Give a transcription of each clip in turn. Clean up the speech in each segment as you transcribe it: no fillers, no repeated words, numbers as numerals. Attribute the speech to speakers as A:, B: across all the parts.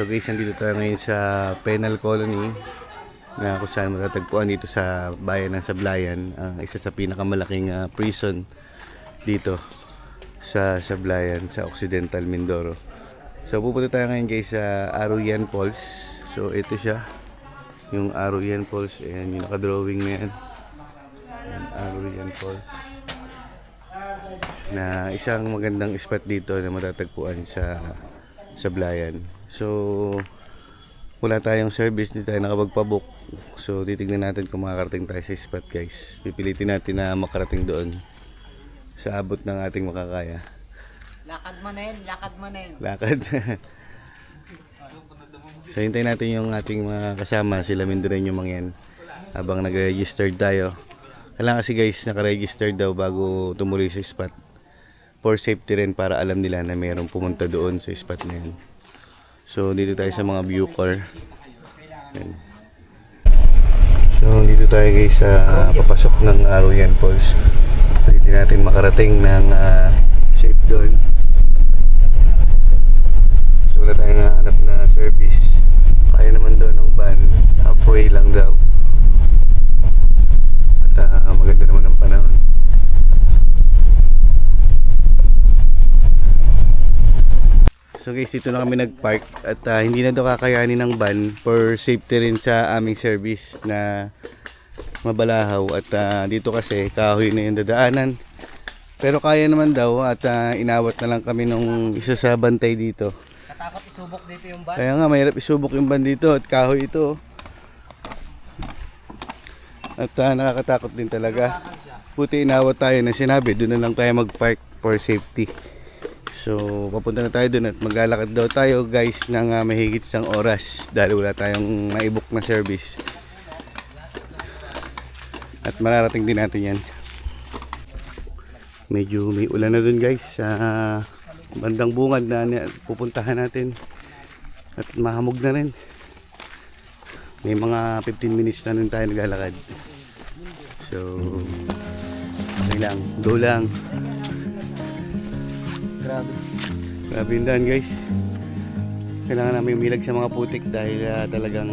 A: So guys, nandito tayo ngayon sa Penal Colony na kung saan matatagpuan dito sa bayan ng Sablayan, isa sa pinakamalaking prison dito sa Sablayan sa Occidental Mindoro. So pupunta tayo ngayon guys sa Aruyan Falls. So ito siya, yung Aruyan Falls. Ayan yung nakadrawing na yan. Ayan, Aruyan Falls na isang magandang spot dito na matatagpuan sa Sablayan. So wala tayong service, hindi tayo nakapagpabook. So titignan natin kung makakarating tayo sa spot guys. Pipilitin natin na makarating doon sa abot ng ating makakaya.
B: Lakad mo na yun, lakad mo na yun.
A: Lakad. So hintayin natin yung ating mga kasama, sila Mindoreño mga yan, habang nag-register tayo. Kailangan kasi guys naka-register daw bago tumuloy sa spot, for safety rin, para alam nila na mayroong pumunta doon sa spot na yan. So dito tayo sa mga view car. Yan. So dito tayo guys sa papasok ng Aruyan Falls. Pwede natin makarating ng safe doon. So wala tayong hanap na service. Kaya naman doon ng van, halfway lang daw. At maganda naman ang panahon. So guys, dito na kami nagpark at hindi na daw kakayanin ng van for safety rin sa aming service na Mabalahaw. At dito kasi kahoy na yung dadaanan, pero kaya naman daw at inawat na lang kami nung isa sa bantay dito.
B: Katakot isubok dito yung van.
A: Kaya nga mahirap isubok yung van dito at kahoy ito. At nakakatakot din talaga. Buti inawat tayo na sinabi, doon na lang tayo magpark for safety. So papunta na tayo doon at maglalakad daw tayo guys ng mahigit isang oras dahil wala tayong naibok na service. At mararating din natin yan. Medyo may ulan na doon guys sa bandang bungad na pupuntahan natin. At mahamog na rin. May mga 15 minutes na rin tayo naglalakad. So okay lang, go lang. Grabe yung daan guys. Kailangan namin umilag sa mga putik dahil talagang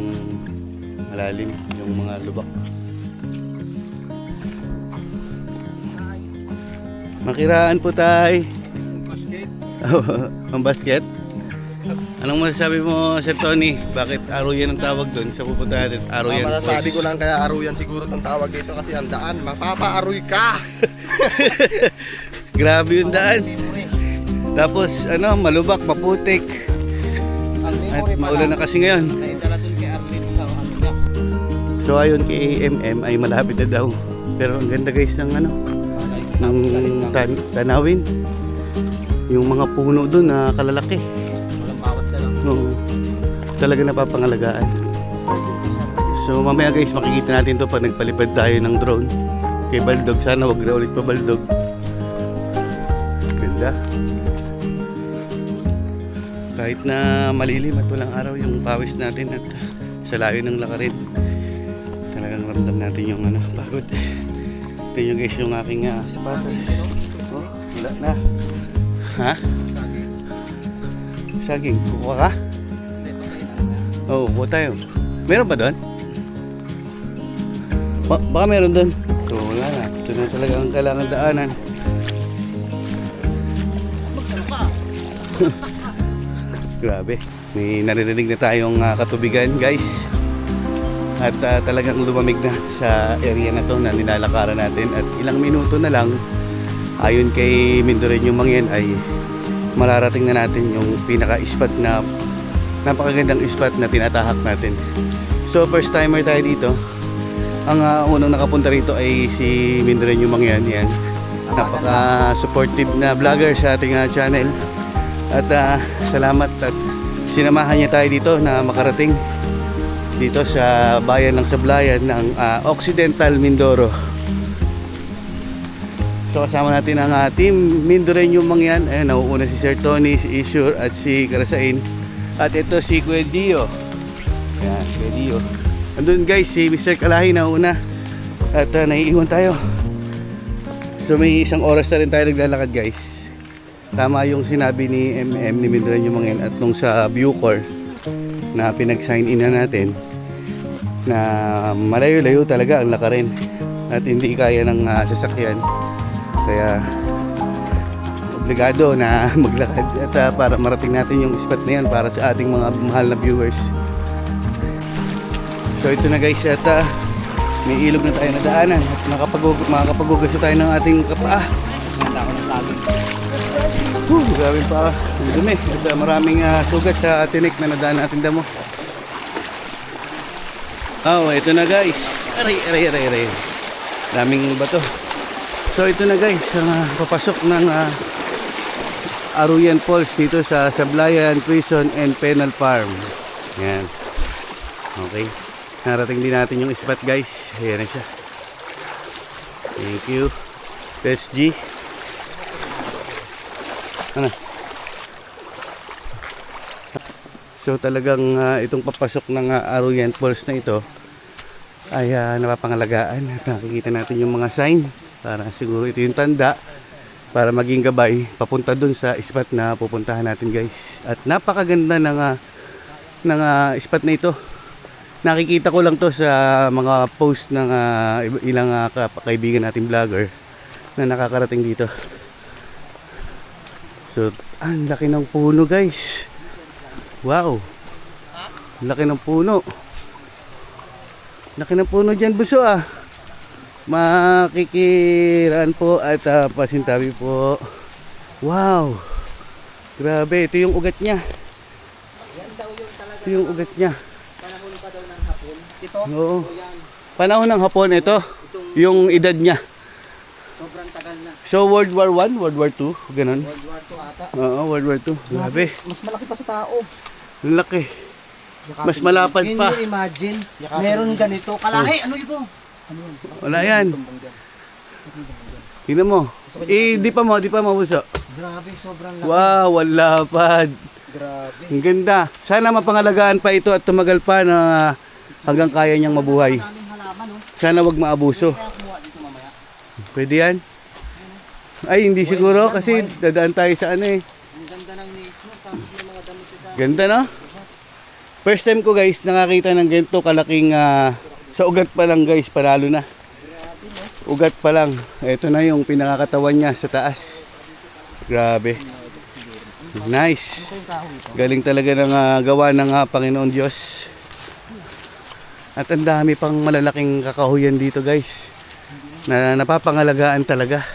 A: malalim yung mga lubak. Makiraan po tayo. Ang basket. Anong masasabi mo Sir Tony? Bakit Aruyan ang tawag doon sa pupunta natin? Aruyan Falls.
C: Masasabi ko lang kaya Aruyan siguro ang tawag dito kasi ang daan, mapapa-aruy ka.
A: Grabe yung daan. Tapos malubak, maputik. At maulan na kasi ngayon.
B: Naitala dun kay Arlene sa ano niya.
A: So ayon kay AMM ay malapit na daw. Pero ang ganda guys ng ng tanawin. Yung mga puno doon na kalalaki.
B: Walang bawas na lang.
A: No, talaga napapangalagaan. So mamaya guys makikita natin to pag nagpalipad tayo ng drone kay Baldog. Sana wag na ulit pa Baldog. Ganda. Kahit na malilim at walang araw yung pawis natin at sa layo ng lakarin, talagang ramdam natin yung pagod. Ito yung guys yung aking sapatos. Oh, wala na. Ha? Saging. Kukuha ka? Oo, kuha tayo. Meron ba doon? Baka meron doon. So wala na. Ito na talaga ang kailangan daanan. Grabe, may naririnig na tayong katubigan guys. At talagang lumamig na sa area na to na nilalakaran natin. At ilang minuto na lang, ayon kay Mindoreño mga yan, ay mararating na natin yung pinaka-spot na napakagandang spot na tinatahak natin. So first timer tayo dito. Ang unang nakapunta rito ay si Mindoreño mga yan. Napaka-supportive na vlogger sa ating channel. At salamat at sinamahan niya tayo dito na makarating dito sa bayan ng Sablayan ng Occidental Mindoro. So kasama natin ang team Mindoreño mga yan. Ayan, nauuna si Sir Tony, si Isur at si Karasain. At ito si Kuya Dio. Ayan, Kuya Dio. Andun guys si Mr. Kalahi nauna. At naiiwan tayo. So may isang oras na rin tayo naglalakad guys. Tama yung sinabi ni MM ni Mindoreño mga yan. At nung sa Bucor na pinag-sign in na natin na malayo-layo talaga ang lakarin at hindi kaya ng sasakyan. Kaya obligado na maglakad at para marating natin yung spot na yan para sa ating mga mahal na viewers. So ito na guys, at may ilog na tayo na daanan at makakapaghugas na tayo ng ating kapaa.
B: Nanda ako ng sabi.
A: Grabe pa ang dumi at maraming sugat sa tinik na nadaan natin damo. Oh, ito na guys. Aray. Daming bato. So ito na guys, papasok ng Aruyan Falls dito sa Sablayan Prison and Penal Farm. Yan. Okay. Narating din natin yung spot guys. Ayan na siya. Thank you. SG. Ano? So talagang itong papasok ng Aruyan Falls na ito ay napapangalagaan at nakikita natin yung mga sign para siguro ito yung tanda para maging gabay papunta dun sa spot na pupuntahan natin guys. At napakaganda ng spot na ito. Nakikita ko lang to sa mga post ng ilang kaibigan natin vlogger na nakakarating dito. So, ang laki ng puno guys. Wow. Laki ng puno. Laki ng puno dyan buso Makikiraan po at pasintabi po. Wow. Grabe, ito yung ugat niya.
B: Yan daw yung talaga.
A: Ito yung ugat niya.
B: Panahon pa daw ng hapon. Ito?
A: Oo.
B: O yan.
A: Panahon ng hapon ito. Yung edad niya.
B: Sobrang tagal na.
A: So World War 1, World War 2, ganun.
B: World War II ata.
A: Oo, World War 2. Grabe.
B: Mas malaki pa sa tao.
A: Ang laki. Mas malapad pa.
B: Can you imagine? Meron ganito. Kalahi, ano ito?
A: Wala yan. Tingnan mo. Di pa mo buso.
B: Grabe, sobrang laki.
A: Wow, wala pa.
B: Grabe.
A: Ang ganda. Sana mapangalagaan pa ito at tumagal pa na hanggang kaya niyang mabuhay.
B: Maraming halaman, oh.
A: Sana wag maabuso.
B: Kaya kumuha dito mamaya.
A: Pwede yan? Ay, hindi siguro kasi dadaan tayo sa ano eh.
B: Ang ganda ng nature. Tapos may mga damo sa
A: Ganda no? First time ko guys nakakita ng ganito kalaking sa ugat pa lang guys, panalo na. Ugat pa lang. Ito na yung pinakakatawan niya sa taas. Grabe. Nice. Galing talaga ng gawa ng Panginoon Diyos. At ang dami pang malalaking kakahuyan dito guys. Na napapangalagaan talaga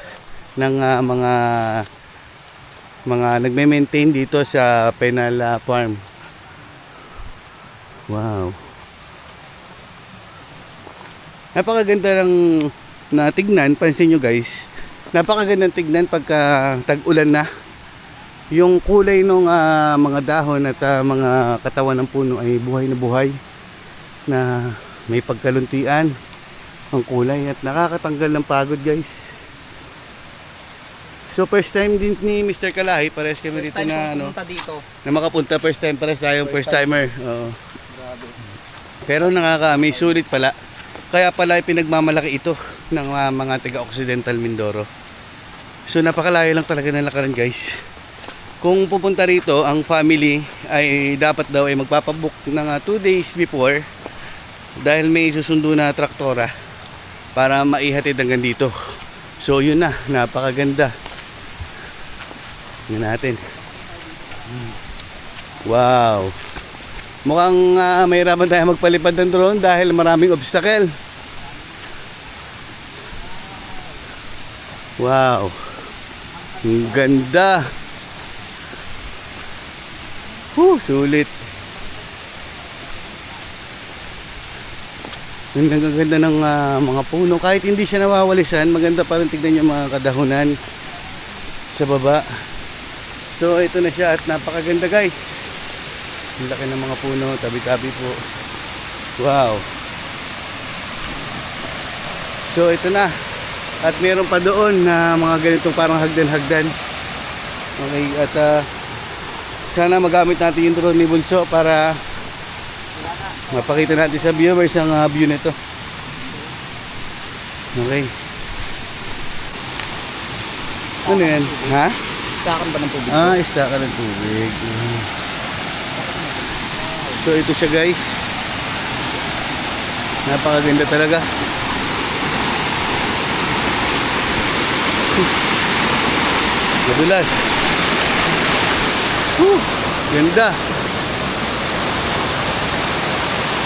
A: ng mga nagme-maintain dito sa Penal Farm. Wow. Napakaganda ng na tignan, pansin nyo guys. Napakaganda ng tignan pagka tag-ulan na. Yung kulay ng mga dahon at mga katawan ng puno ay buhay na buhay. Na may pagkaluntian ang kulay at nakakatanggal ng pagod guys. So first time din ni Mr. Kalahi, pares kami dito na
B: dito.
A: na makapunta first time, pares tayong first timer. Oo. Pero may sulit pala. Kaya pala pinagmamalaki ito ng mga taga-Occidental Mindoro. So napakalayo lang talaga ng lakaran guys. Kung pupunta rito, ang family ay dapat daw ay magpapabook ng 2 days before dahil may susundo na traktora para maihatid hanggang dito. So yun na, napakaganda. Yun natin. Wow. Mukhang mahirapan tayo magpalipad ng drone dahil maraming obstacle. Wow. Ang ganda. Sulit. Ang ganda ng mga puno. Kahit hindi siya nawawalisan, maganda pa rin tignan yung mga kadahunan sa baba. So ito na siya at napakaganda guys. Ang laki ng mga puno, tabi-tabi po. Wow. So ito na. At meron pa doon na mga ganitong parang hagdan-hagdan. Okay, at sana magamit natin yung drone ni Bunso para mapakita natin sa viewers ang view nito. Okay. Ano yan? Ha?
B: Istakan ba ng tubig?
A: Istakan ng tubig. So ito siya guys. Napakaganda talaga. Madulas. Ganda.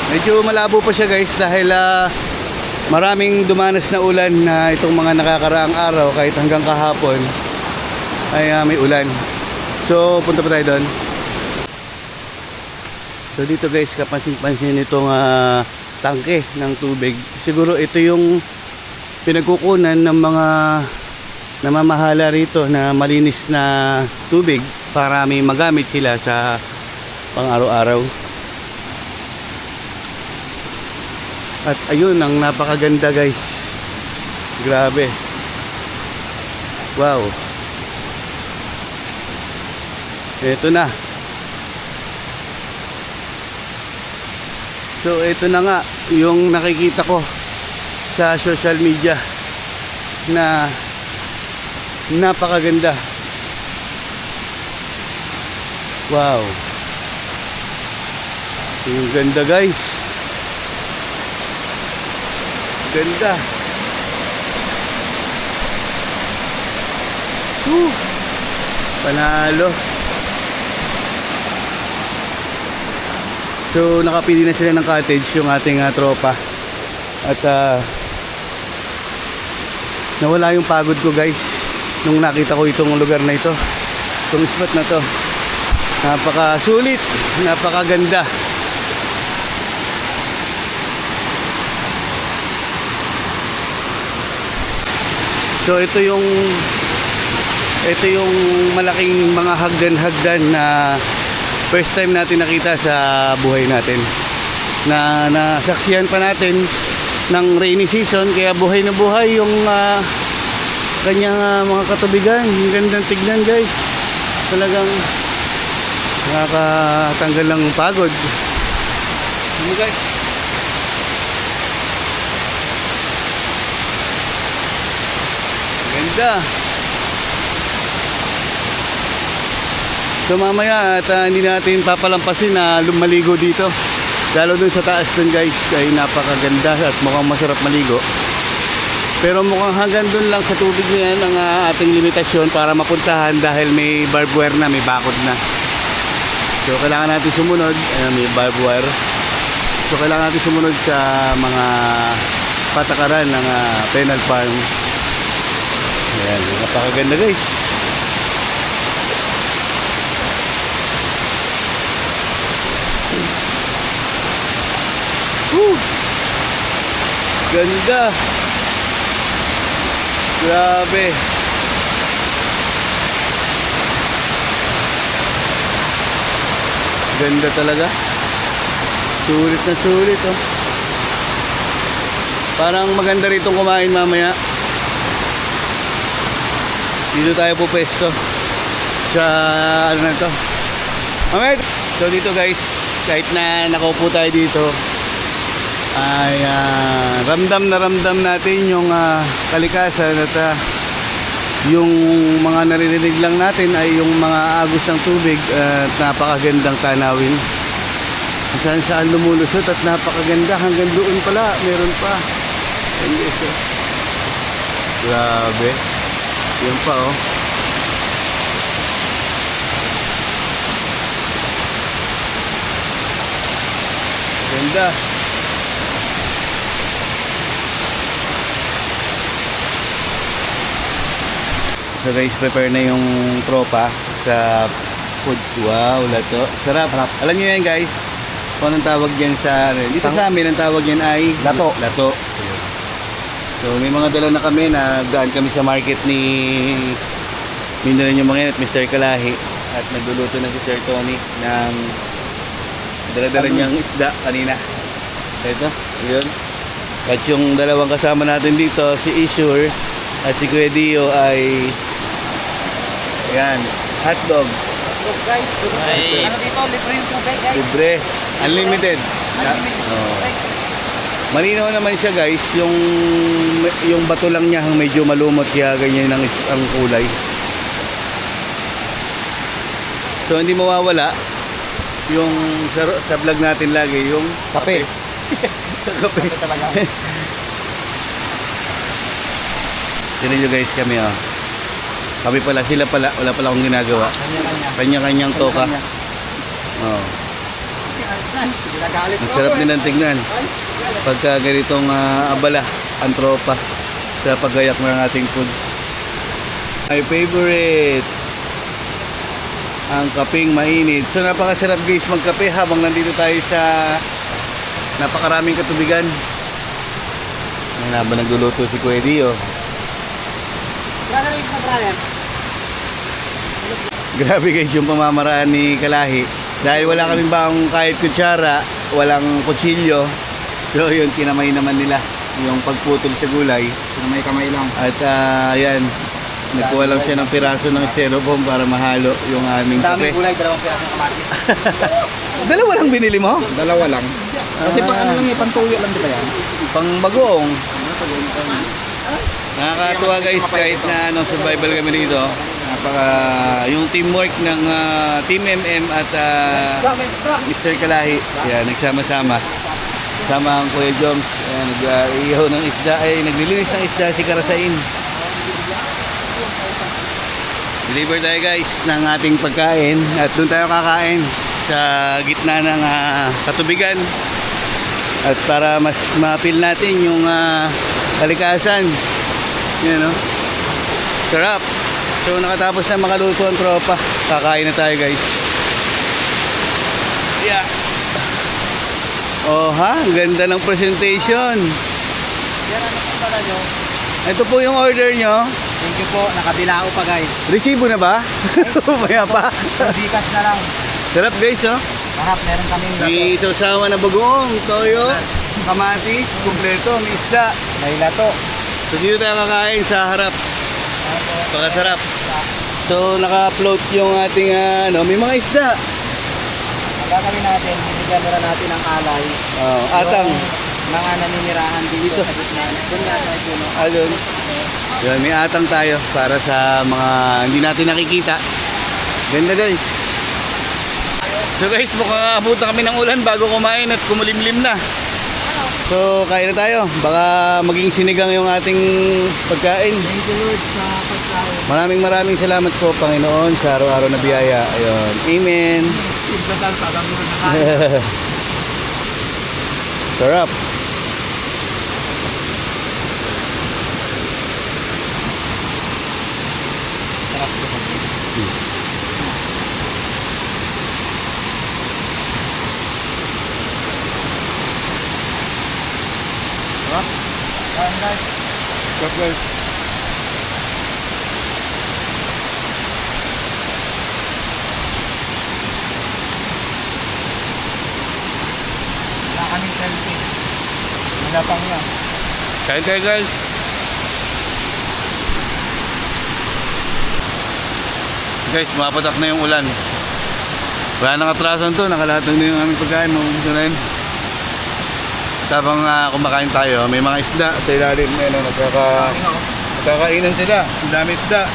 A: Medyo malabo pa siya guys dahil maraming dumanas na ulan na itong mga nakakaraang araw kahit hanggang kahapon ay may ulan. So punta pa tayo doon. So dito guys, kapansin-pansin itong tangke ng tubig. Siguro ito yung pinagkukunan ng mga namamahala rito na malinis na tubig para may magamit sila sa pang-araw-araw. At ayun, ang napakaganda guys. Grabe. Wow. Ito na. So ito na nga yung nakikita ko sa social media na napakaganda. Wow. Yung ganda guys. Ganda. Panalo. So nakapili na sila ng cottage yung ating tropa. At nawala yung pagod ko guys nung nakita ko itong lugar na ito. Itong spot na to. Napakasulit, napakaganda. So ito yung malaking mga hagdan-hagdan na first time natin nakita sa buhay natin. Na nasaksihan pa natin ng rainy season kaya buhay na buhay yung kanyang mga katubigan. Ang gandang tignan guys. Talagang nakakatanggal ng pagod. Ano guys? Ganda. So mamaya at hindi natin papalampasin na lumaligo dito. Lalo dun sa taas dun guys ay napakaganda at mukhang masarap maligo. Pero mukhang hanggang dun lang sa tubig na yan ang ating limitasyon para mapuntahan dahil may barbed wire na, may bakod na. So kailangan natin sumunod, may barbed wire. So kailangan natin sumunod sa mga patakaran ng penal farm. Ayan, napakaganda guys. Ganda. Grabe. Ganda talaga. Sulit na sulit oh. Parang maganda rito kumain mamaya. Dito tayo pupesto sa ano na to. Mamaya. So dito guys, kahit na nakaupo tayo dito ay ramdam na ramdam natin yung kalikasan at yung mga naririnig lang natin ay yung mga agos ng tubig at napakagandang tanawin saan saan lumulusot at napakaganda hanggang doon pala meron pa. Grabe yun pa oh. Ganda. So guys, prepare na yung tropa sa food. Wow, lato. Sarap. Alam niyo yan guys, kung anong tawag dyan sa... Dito sa amin, ang tawag yan ay...
C: Lato.
A: Lato. So may mga dala na kami, nagdaan kami sa market ni Mindalan yung mga yan at Mr. Kalahi. At nagluluto na si Sir Tony ng dala-dala niyang isda kanina. Ito, yun. At yung dalawang kasama natin dito, si Isure at si Kuya Dio ay... Ayan, hotdog.
B: So guys, ano dito, libre yung tubig guys.
A: Libre. Unlimited.
B: Unlimited
A: Oo.
B: tubig.
A: Malinaw naman siya guys, yung bato lang niya medyo malumot kaya ganyan ang kulay. So hindi mawawala yung sa vlog natin lagi, yung
B: Kape.
A: kape.
B: Talaga.
A: Tignan nyo guys kami oh. Kami pala, sila pala, wala pala akong ginagawa.
B: Kanya-kanya.
A: Kanya-kanyang toka. Oh.
C: Ginagalit
A: Ang sarap din ang tingnan. Pagka ganitong abala, ang tropa sa paggayak ng ating foods. My favorite, ang kapeng mainit. So napakasarap guys magkape habang nandito tayo sa napakaraming katubigan. Ngayon habang nagluluto si Kuya Dio. Grabe guys yung pamamaraan ni Kalahi. Dahil wala kaming bang kahit kutsara, walang kutsilyo. So yun, kinamay naman nila yung pagputol sa gulay.
B: Kamay-kamay lang.
A: At ayan, nagkuha lang siya ng piraso ng styrofoam para mahalo yung aming
B: Daming
A: kape.
B: gulay, 2 pirasong kamatis.
A: Dalawa lang binili mo?
B: Dalawa lang. Kasi pang ano lang pantuyo lang diba yan?
A: Pang bagoong. Nakakatuwa guys kahit na survival kami dito. Napaka yung teamwork ng Team MM at Mr. Kalahi. Yan, nagsama-sama. Sama ang Kuya Joms. Nag-ihaw ng isda. Naglilinis ng isda si Karasain. Deliver tayo guys ng ating pagkain. At doon tayo kakain sa gitna ng katubigan. At para mas ma-feel natin yung kalikasan. Yan o. Sarap. So nakatapos na makaluto ang tropa. Kakain na tayo guys. Yeah. Oh ha, ang ganda ng presentation.
B: Yan ano po pala nyo?
A: Ito po yung order nyo.
B: Thank you po, nakabilao pa guys.
A: Resibo na ba? Maya pa.
B: Bigas na lang.
A: Sarap guys oh.
B: Harap, meron kaming
A: May sausawan na bagoong, toyo, kamatis, kumpleto, may isda.
B: May lato.
A: So dito tayo kakain sa harap. Pagkasarap. So naka-float yung ating may mga isda.
B: Ang gagawin natin, bibigyan muna natin ng alay.
A: Oh, atang.
B: Yung mga naninirahan dito sa gitna. Doon nga sa puno.
A: Ayun. Yan, may atang tayo para sa mga hindi natin nakikita. Ganda guys. So guys, mukhang abutan kami ng ulan bago kumain at kumulimlim na. So kain na tayo. Baka maging sinigang yung ating pagkain.
B: Thank you Lord sa pagkain.
A: Maraming salamat po Panginoon sa araw-araw na biyaya. Ayun. Amen. Sarap.
B: Guys,
A: Sarap guys.
B: wala kaming selfie. Wala pang yan.
A: Kain tayo guys. Guys, mapatak na yung ulan. Wala nang atrasan to, nakalatag na yung aming pagkain. Mabubuto na yun. Tapang kumakain tayo, may mga isda sa ilalim. Nagkakainan sila. Ang dami isda.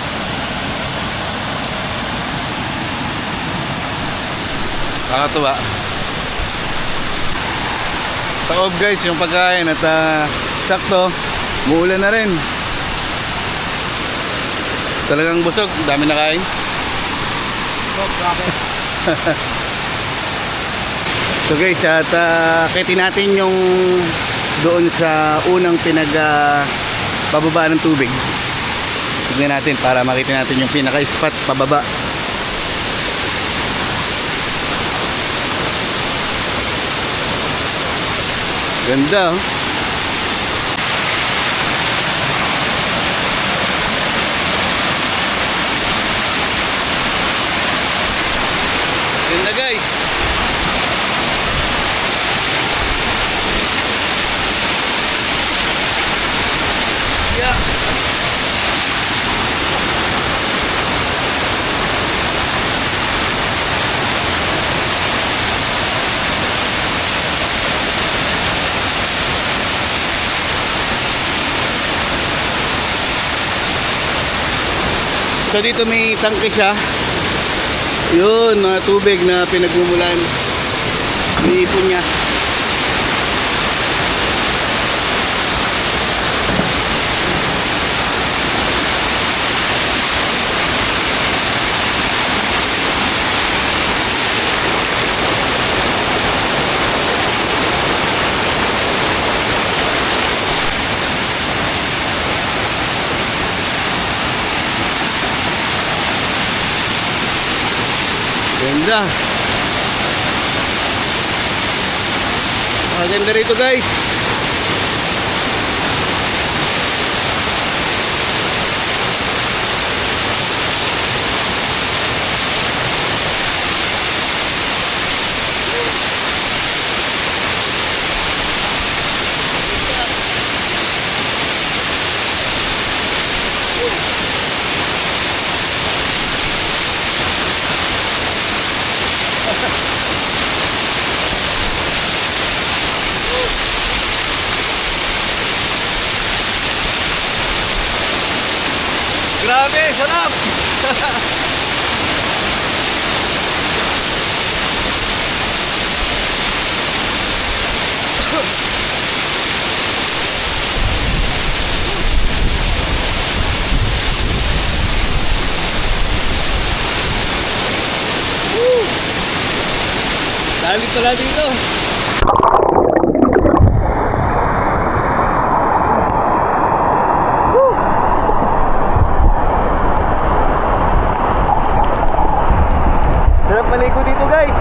A: Nakakatuwa. Taob guys yung pagkain at sakto, muulan na rin. Talagang busog, dami na kain. So guys, at akitin natin yung doon sa unang bababa ng tubig. Tignan natin para makita natin yung pinaka-spot pababa. Ganda oh. Ganda guys. Yeah. So dito may tangke siya. Yun, mga tubig na pinagmumulan. Iniipon niya. Ganda. Ganda rito guys. Grabe, sarap! Dami pala dito. Sarap maligo dito guys.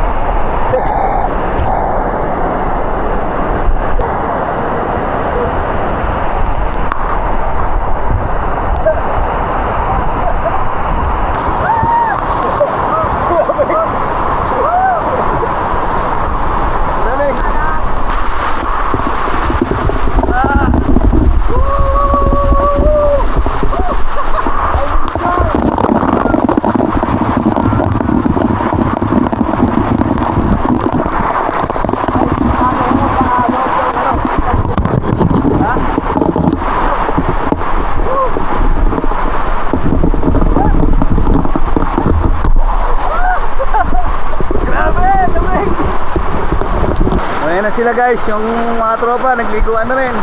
A: Ayan na sila guys, yung mga tropa nagliguan na rin.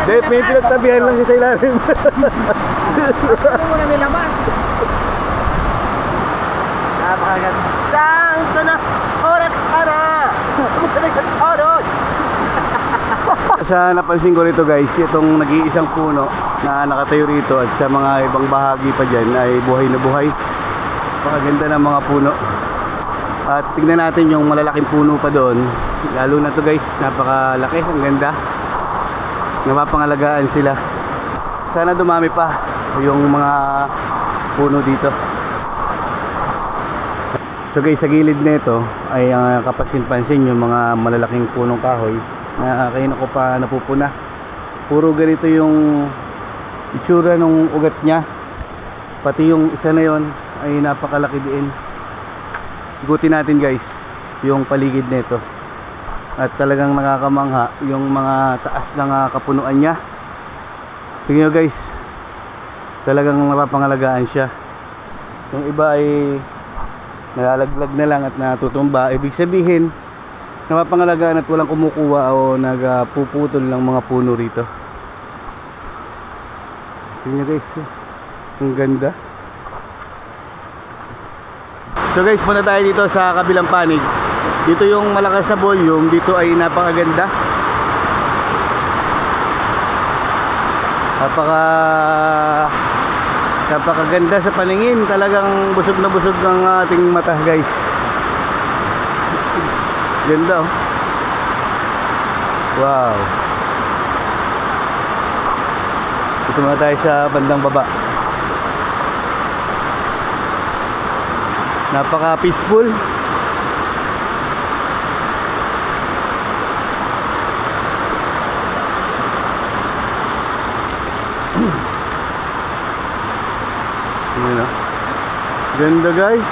A: Dave, may pinagtabihan lang siya sa ilalim.
B: Ano mo na nilaman?
C: Napakagandang sana oras para oras.
A: Sa napansin ko rito guys, itong nag-iisang puno na nakatayo rito at sa mga ibang bahagi pa dyan ay buhay na buhay. Napakaganda ng mga puno. At tingnan natin yung malalaking puno pa doon. Lalo na to guys, napakalaki, ang ganda. Napapangalagaan sila. Sana dumami pa yung mga puno dito. So guys, sa gilid nito ay kapansin-pansin yung mga malalaking punong kahoy na kayo ko pa napupuna. Puro ganito yung itsura ng ugat niya. Pati yung isa na yon ay napakalaki din. Igutin natin guys yung paligid nito. At talagang nakakamangha yung mga taas ng kapunuan niya. Tingnan nyo guys, talagang napapangalagaan siya. Yung iba ay nalalaglag na lang at natutumba. Ibig sabihin napapangalagaan at walang kumukuha o nagpuputol ng mga puno rito. Tingnan nyo guys, ang ganda. So guys, punta tayo dito sa kabilang panig. Dito yung malakas na volume, dito ay napakaganda. Napakaganda sa paningin. Talagang busog na busog ang ating mata guys. Ganda oh. Wow. Ito muna tayo sa bandang baba. Napaka peaceful. Ayan oh. Ganda guys.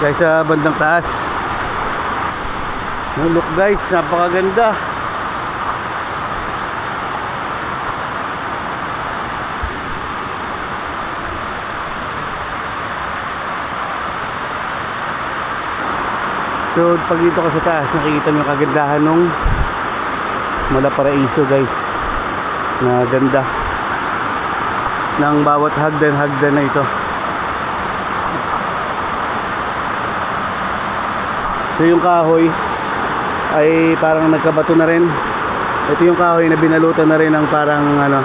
A: Guys sa bandang taas. Look guys, napakaganda. So pag dito ka sa taas, nakikita mo yung kagandahan ng Malaparaiso guys. Na ganda ng bawat hagdan-hagdan na ito. So yung kahoy ay parang nagkabato na rin. Ito yung kahoy na binalutan na rin ng parang ano,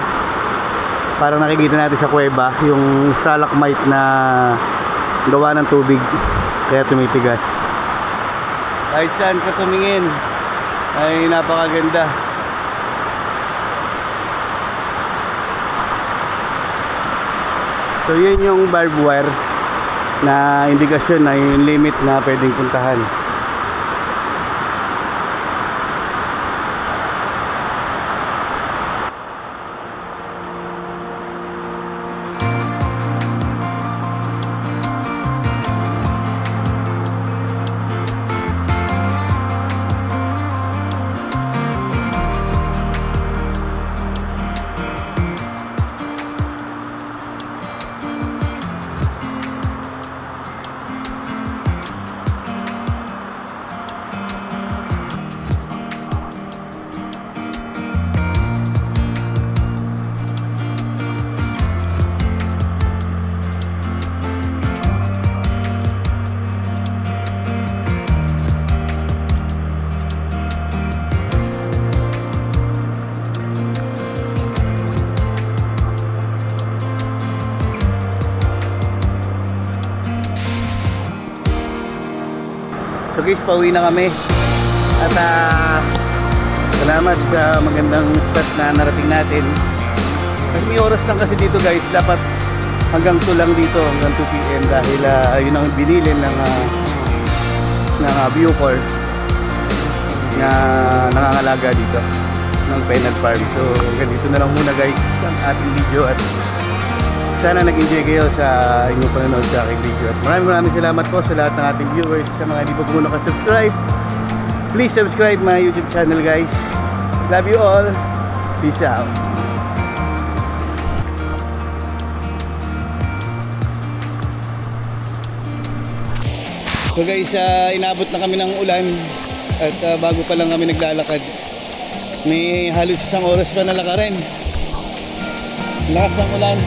A: parang nakikita natin sa kuweba, yung stalagmite na gawa ng tubig kaya tumitigas. Kahit saan ka tumingin ay napakaganda. So yun yung barbed wire na indikasyon na yung limit na pwedeng puntahan. So guys, pauwi na kami. At salamat sa magandang spot na narating natin. Kasi may oras lang kasi dito guys. Dapat hanggang 2 lang dito, hanggang 2 PM. Dahil yun ang binilin ng Bucor na nangangalaga dito ng Penal Farm. So hanggang dito na lang muna guys ang ating video. At sana nag-enjoy kayo sa inyong panonood sa aking video. At maraming salamat po sa lahat ng ating viewers. Sa mga hindi pa po nakasubscribe, please subscribe my YouTube channel guys. Love you all. Peace out. So guys, inabot na kami ng ulan. At bago pa lang kami naglalakad, may halos 1 oras pa na lakarin. Lakas ng ulan.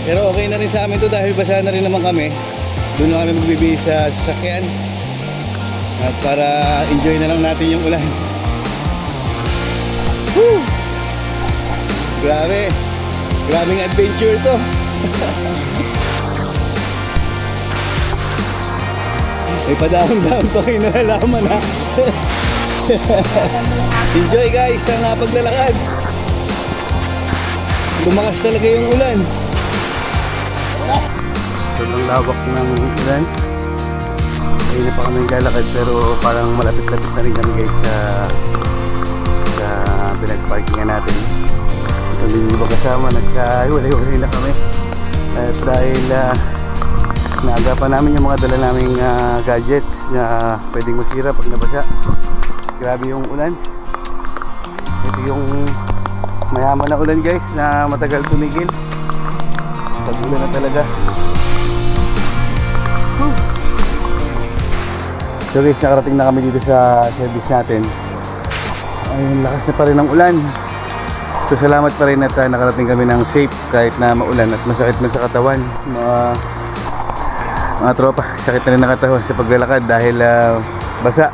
A: Pero okay na rin sa amin to dahil basa na rin naman kami. Doon na kami magbibihis sa sasakyan. At para enjoy na lang natin yung ulan. Woo! Grabe. Grabing adventure to. May padahon-dahon pa kayo nalalaman ha. Enjoy guys ang paglalakad. Lumakas talaga yung ulan. Sobrang lawak ng ulan. Ayun na pa kami naglalakad pero parang malapit-lapit na rin kami guys sa pinag-parkingan natin. Ito din yung iba kasama, nagka-hiwalay-hiwalay na kami. At dahil naagapan namin yung mga dala naming gadget na pwedeng masira pag nabasa. Grabe yung ulan. Ito yung mayaman na ulan guys na matagal tumigil. Pag-ulan na talaga. So guys, nakarating na kami dito sa service natin. Ayun, lakas na pa rin ng ulan. So salamat pa rin at nakarating kami ng safe kahit na maulan at masakit man sa katawan. Mga tropa, sakit na rin ng katawan sa paglalakad dahil basa.